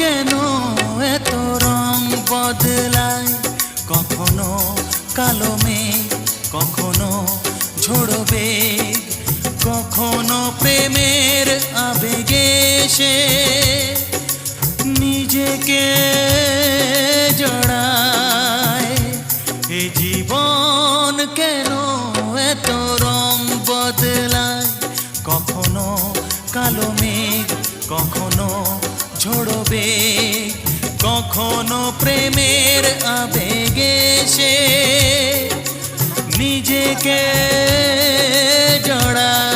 কেন এত রং বদলায়, কখনো কালো মেঘ, কখনো ঝোড়ো বেগ, কখনো প্রেমের আবেগে সে নিজেকে জড়ায়। এ জীবন কেন এত রং বদলায়, কখনো কালো মেঘ, কখনো ঝোড়ো বেগ, কখনো প্রেমের আবেগে সে নিজেকে জড়ায়।